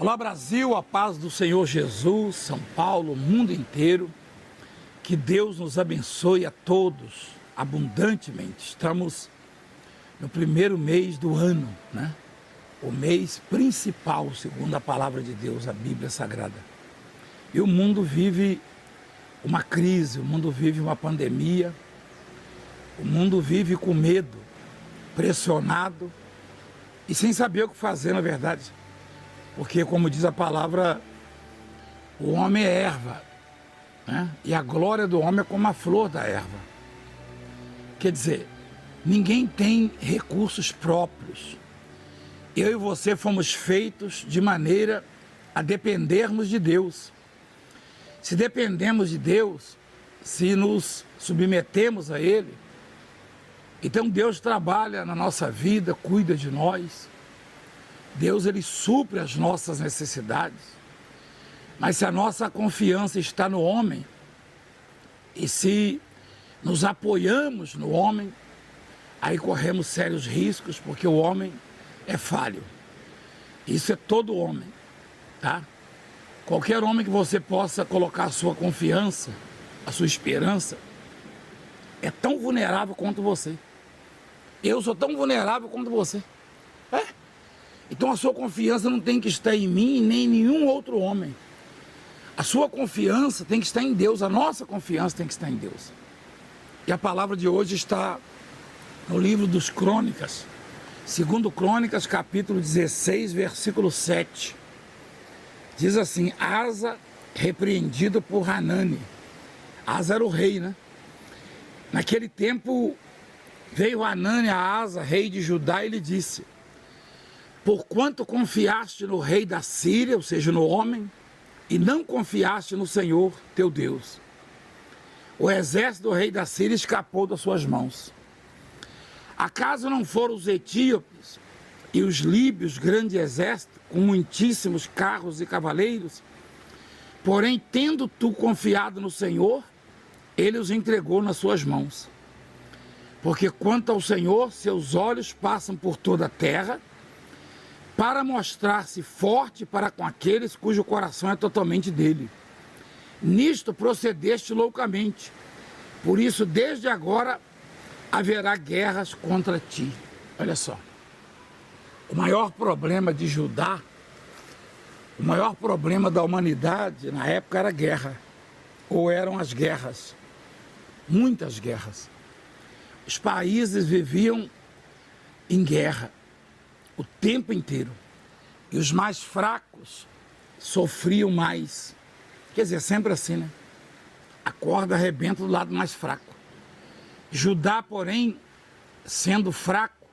Olá Brasil, a paz do Senhor Jesus, São Paulo, mundo inteiro. Que Deus nos abençoe a todos abundantemente. Estamos no primeiro mês do ano, né? O mês principal, segundo a palavra de Deus, a Bíblia Sagrada. E o mundo vive uma crise, o mundo vive uma pandemia, o mundo vive com medo, pressionado e sem saber o que fazer, na verdade. Porque, como diz a palavra, o homem é erva, né? E a glória do homem é como a flor da erva. Quer dizer, ninguém tem recursos próprios. Eu e você fomos feitos de maneira a dependermos de Deus. Se dependemos de Deus, se nos submetemos a Ele, então Deus trabalha na nossa vida, cuida de nós. Deus, Ele supre as nossas necessidades. Mas se a nossa confiança está no homem, e se nos apoiamos no homem, aí corremos sérios riscos, porque o homem é falho. Isso é todo homem, tá? Qualquer homem que você possa colocar a sua confiança, a sua esperança, é tão vulnerável quanto você. Eu sou tão vulnerável quanto você. Então a sua confiança não tem que estar em mim nem em nenhum outro homem. A sua confiança tem que estar em Deus, a nossa confiança tem que estar em Deus. E a palavra de hoje está no livro dos Crônicas, 2 Crônicas, capítulo 16, versículo 7. Diz assim: Asa repreendido por Hanani. Asa era o rei, né? Naquele tempo veio Hanani a Asa, rei de Judá, e lhe disse: porquanto confiaste no rei da Síria, ou seja, no homem, e não confiaste no Senhor teu Deus, o exército do rei da Síria escapou das suas mãos. Acaso não foram os etíopes e os líbios grande exército, com muitíssimos carros e cavaleiros? Porém, tendo tu confiado no Senhor, ele os entregou nas suas mãos. Porque quanto ao Senhor, seus olhos passam por toda a terra, para mostrar-se forte para com aqueles cujo coração é totalmente dele. Nisto procedeste loucamente, por isso desde agora haverá guerras contra ti. Olha só, o maior problema de Judá, o maior problema da humanidade na época era a guerra, ou eram as guerras, muitas guerras. Os países viviam em guerra o tempo inteiro, e os mais fracos sofriam mais. Quer dizer, sempre assim, né? A corda arrebenta do lado mais fraco. Judá, porém, sendo fraco,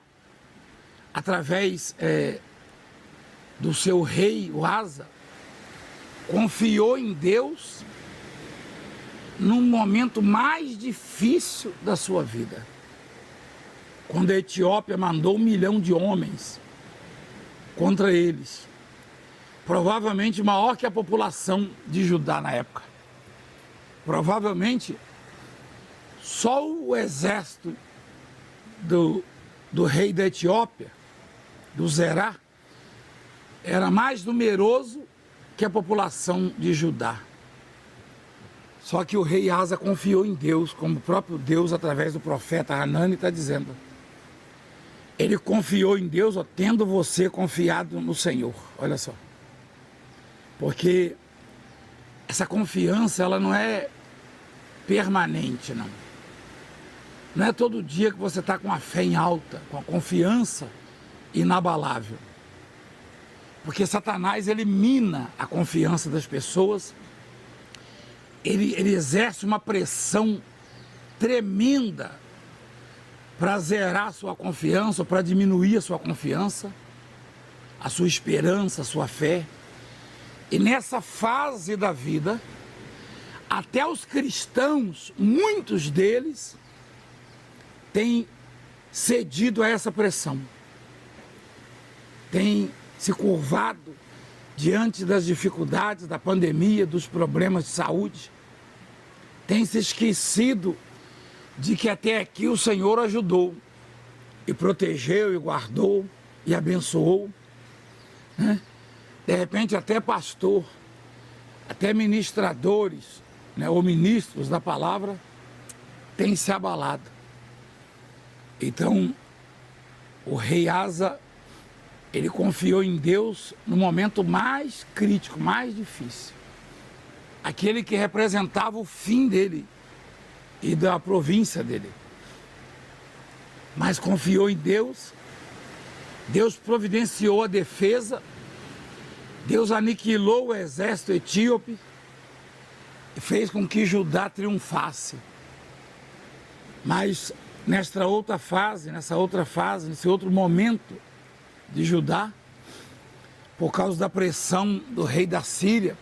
através do seu rei, o Asa, confiou em Deus num momento mais difícil da sua vida, quando a Etiópia mandou 1 milhão de homens contra eles, provavelmente maior que a população de Judá na época. Provavelmente só o exército do rei da Etiópia, do Zerá, era mais numeroso que a população de Judá. Só que o rei Asa confiou em Deus, como o próprio Deus, através do profeta Hanani, está dizendo. Ele confiou em Deus, tendo você confiado no Senhor. Olha só. Porque essa confiança, ela não é permanente, não. Não é todo dia que você está com a fé em alta, com a confiança inabalável. Porque Satanás, ele mina a confiança das pessoas. Ele exerce uma pressão tremenda para zerar a sua confiança, para diminuir a sua confiança, a sua esperança, a sua fé. E nessa fase da vida, até os cristãos, muitos deles, têm cedido a essa pressão. Têm se curvado diante das dificuldades da pandemia, dos problemas de saúde. Têm se esquecido de que até aqui o Senhor ajudou e protegeu e guardou e abençoou, né? de repente até pastor, até ministradores, né, ou ministros da palavra, têm se abalado. Então, o rei Asa, ele confiou em Deus no momento mais crítico, mais difícil. Aquele que representava o fim dele e da província dele. Mas confiou em Deus, Deus providenciou a defesa, Deus aniquilou o exército etíope e fez com que Judá triunfasse. Mas nessa outra fase, nesse outro momento de Judá, por causa da pressão do rei da Síria,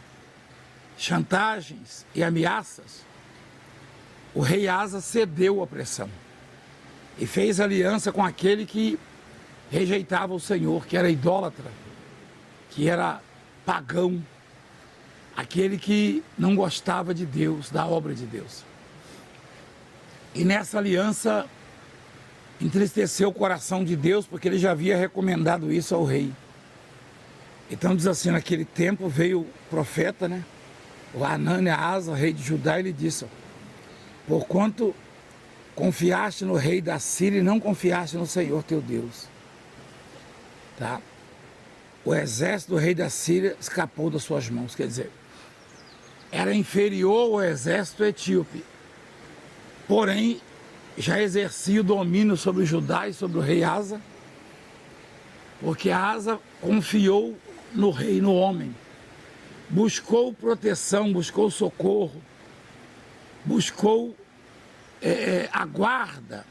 chantagens e ameaças, o rei Asa cedeu à pressão e fez aliança com aquele que rejeitava o Senhor, que era idólatra, que era pagão, aquele que não gostava de Deus, da obra de Deus. E nessa aliança entristeceu o coração de Deus, porque ele já havia recomendado isso ao rei. Então diz assim, naquele tempo veio o profeta, né? O Hanânia Asa, rei de Judá, ele disse: porquanto confiaste no rei da Síria e não confiaste no Senhor teu Deus. Tá? O exército do rei da Síria escapou das suas mãos, quer dizer, era inferior ao exército etíope, porém já exercia o domínio sobre Judá e sobre o rei Asa, porque Asa confiou no rei, no homem, buscou proteção, buscou socorro, buscou a guarda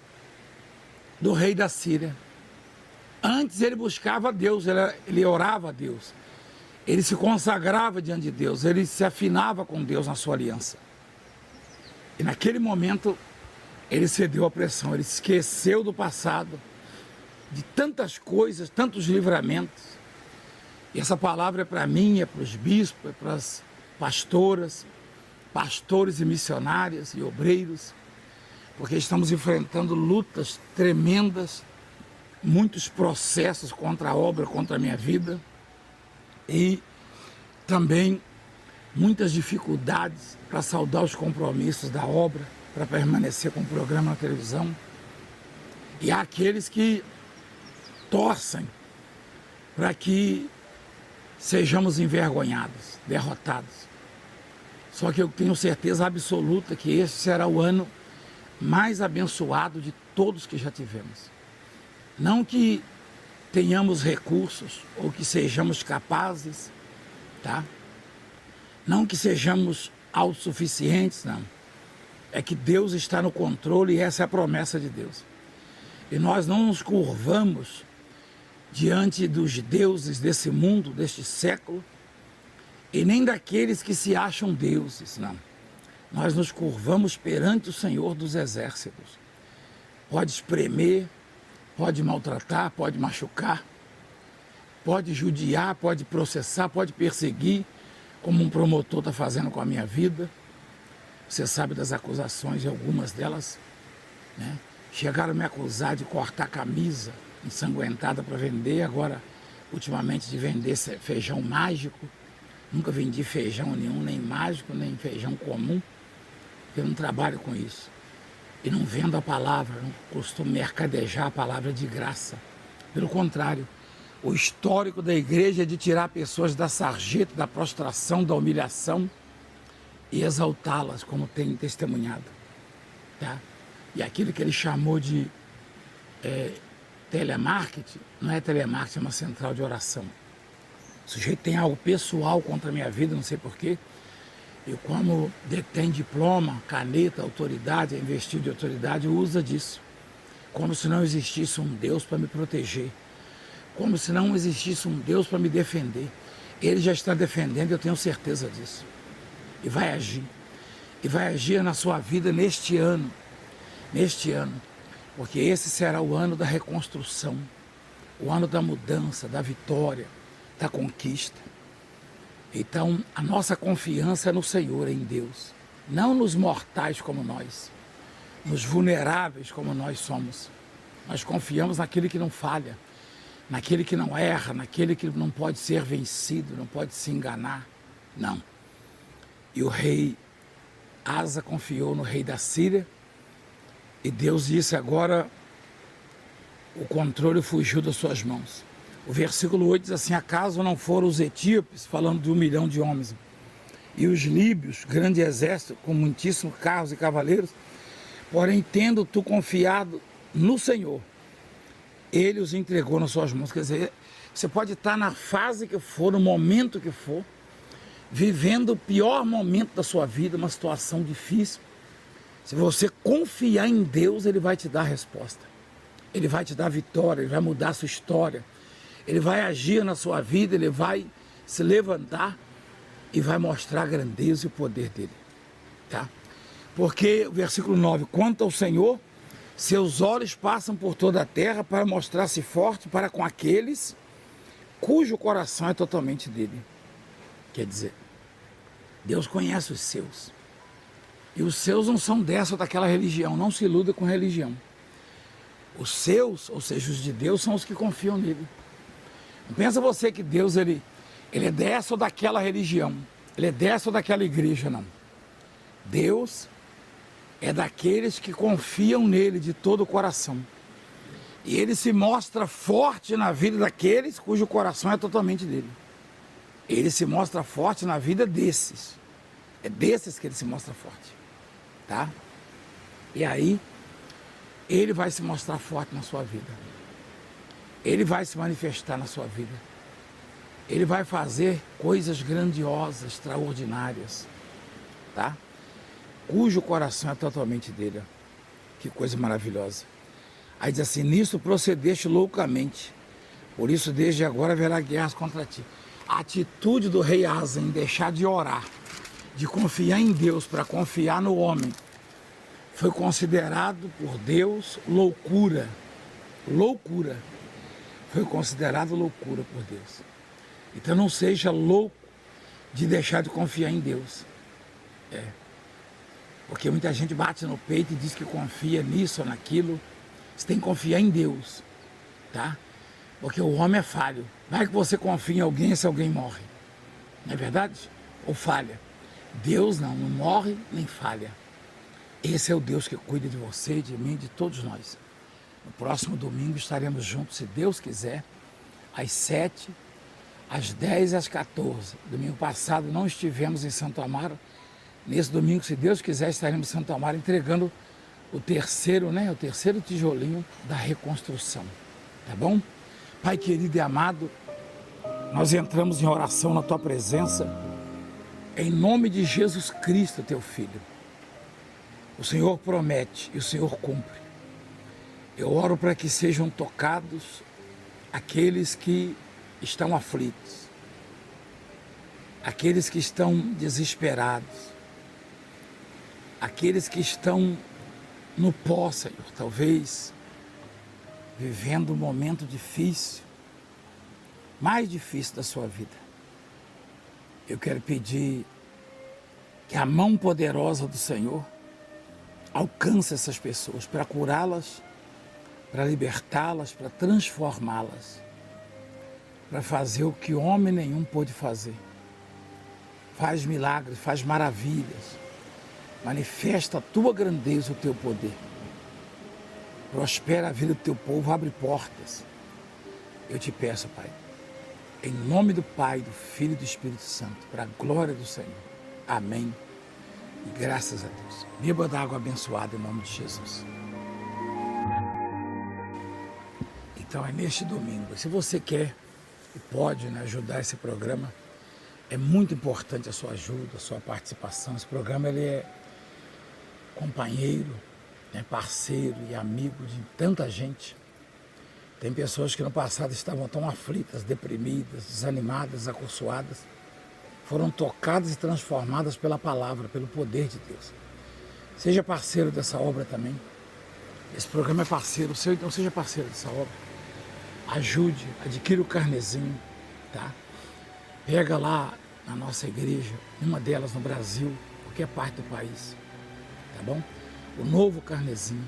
do rei da Síria. Antes ele buscava Deus, ele orava a Deus, ele se consagrava diante de Deus, ele se afinava com Deus na sua aliança. E naquele momento ele cedeu à pressão, ele esqueceu do passado, de tantas coisas, tantos livramentos. E essa palavra é para mim, é para os bispos, é para as pastoras, pastores e missionárias e obreiros, porque estamos enfrentando lutas tremendas, muitos processos contra a obra, contra a minha vida, e também muitas dificuldades para saldar os compromissos da obra, para permanecer com o programa na televisão. E há aqueles que torcem para que sejamos envergonhados, derrotados. Só que eu tenho certeza absoluta que esse será o ano mais abençoado de todos que já tivemos. Não que tenhamos recursos ou que sejamos capazes, tá? Não que sejamos autossuficientes, não. É que Deus está no controle e essa é a promessa de Deus. E nós não nos curvamos diante dos deuses desse mundo, deste século, e nem daqueles que se acham deuses, não. Nós nos curvamos perante o Senhor dos Exércitos. Pode espremer, pode maltratar, pode machucar, pode judiar, pode processar, pode perseguir, como um promotor está fazendo com a minha vida. Você sabe das acusações, e algumas delas, né? Chegaram a me acusar de cortar camisa ensanguentada para vender, agora, ultimamente, de vender feijão mágico. Nunca vendi feijão nenhum, nem mágico, nem feijão comum, porque eu não trabalho com isso. E não vendo a palavra, não costumo mercadejar a palavra de graça. Pelo contrário, o histórico da igreja é de tirar pessoas da sarjeta, da prostração, da humilhação e exaltá-las, como tem testemunhado. Tá? E aquilo que ele chamou de telemarketing, não é telemarketing, é uma central de oração. O sujeito tem algo pessoal contra a minha vida, não sei porquê. E como detém diploma, caneta, autoridade, é investido de autoridade, usa disso. Como se não existisse um Deus para me proteger. Como se não existisse um Deus para me defender. Ele já está defendendo, eu tenho certeza disso. E vai agir. E vai agir na sua vida neste ano. Neste ano. Porque esse será o ano da reconstrução. O ano da mudança, da vitória, da conquista. Então, a nossa confiança é no Senhor, em Deus. Não nos mortais como nós. Nos vulneráveis como nós somos. Nós confiamos naquele que não falha. naquele que não erra, naquele que não pode ser vencido, não pode se enganar. Não. E o rei Asa confiou no rei da Síria e Deus disse: agora o controle fugiu das suas mãos. O versículo 8 diz assim: acaso não foram os etíopes, falando de 1 milhão de homens, e os líbios, grande exército, com muitíssimos carros e cavaleiros? Porém, tendo tu confiado no Senhor, Ele os entregou nas suas mãos. Quer dizer, você pode estar na fase que for, no momento que for, vivendo o pior momento da sua vida, uma situação difícil. Se você confiar em Deus, Ele vai te dar a resposta. Ele vai te dar a vitória, Ele vai mudar a sua história. Ele vai agir na sua vida, Ele vai se levantar e vai mostrar a grandeza e o poder dele. Tá? Porque o versículo 9, quanto ao Senhor, seus olhos passam por toda a terra para mostrar-se forte para com aqueles cujo coração é totalmente dele. Quer dizer, Deus conhece os seus. E os seus não são dessa ou daquela religião. Não se iluda com religião. Os seus, ou seja, os de Deus, são os que confiam nele. Não pensa você que Deus ele é dessa ou daquela religião. Ele é dessa ou daquela igreja, não. Deus é daqueles que confiam nele de todo o coração. E ele se mostra forte na vida daqueles cujo coração é totalmente dele. Ele se mostra forte na vida desses. É desses que ele se mostra forte. Tá? E aí, ele vai se mostrar forte na sua vida. Ele vai se manifestar na sua vida. Ele vai fazer coisas grandiosas, extraordinárias. Tá? Cujo coração é totalmente dele. Que coisa maravilhosa. Aí diz assim: nisso procedeste loucamente. Por isso desde agora haverá guerras contra ti. A atitude do rei Asa em deixar de orar, de confiar em Deus para confiar no homem, foi considerado por Deus loucura. Loucura. Foi considerado loucura por Deus. Então não seja louco de deixar de confiar em Deus. Porque muita gente bate no peito e diz que confia nisso ou naquilo. Você tem que confiar em Deus. Tá? Porque o homem é falho. Vai que você confia em alguém se alguém morre. Não é verdade? Ou falha. Deus não morre nem falha. Esse é o Deus que cuida de você, de mim, de todos nós. No próximo domingo estaremos juntos, se Deus quiser, às 7, às 10 e às 14. Domingo passado não estivemos em Santo Amaro. Nesse domingo, se Deus quiser, estaremos em Santo Amaro entregando o terceiro tijolinho da reconstrução. Tá bom? Pai querido e amado, nós entramos em oração na Tua presença, em nome de Jesus Cristo, Teu Filho. O Senhor promete e o Senhor cumpre. Eu oro para que sejam tocados aqueles que estão aflitos, aqueles que estão desesperados, aqueles que estão no pó, Senhor, talvez vivendo um momento difícil, mais difícil da sua vida. Eu quero pedir que a mão poderosa do Senhor alcance essas pessoas para curá-las, para libertá-las, para transformá-las, para fazer o que homem nenhum pôde fazer. Faz milagres, faz maravilhas, manifesta a Tua grandeza, o Teu poder. Prospera a vida do Teu povo, abre portas. Eu te peço, Pai, em nome do Pai, do Filho e do Espírito Santo, para a glória do Senhor. Amém. E graças a Deus. Beba da água abençoada em nome de Jesus. Então é neste domingo. Se você quer e pode, né, ajudar esse programa, é muito importante a sua ajuda, a sua participação. Esse programa ele é companheiro, é parceiro e amigo de tanta gente. Tem pessoas que no passado estavam tão aflitas, deprimidas, desanimadas, acursoadas. Foram tocadas e transformadas pela palavra, pelo poder de Deus. Seja parceiro dessa obra também. Esse programa é parceiro seu, então seja parceiro dessa obra. Ajude, adquira o carnezinho, tá? Pega lá na nossa igreja, uma delas no Brasil, qualquer parte do país, tá bom? O novo carnezinho,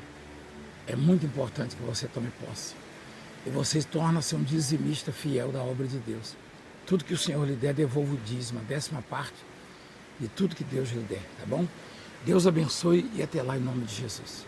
é muito importante que você tome posse. E você torna-se um dizimista fiel da obra de Deus. Tudo que o Senhor lhe der, devolva o dízimo, a 10ª parte de tudo que Deus lhe der, tá bom? Deus abençoe e até lá em nome de Jesus.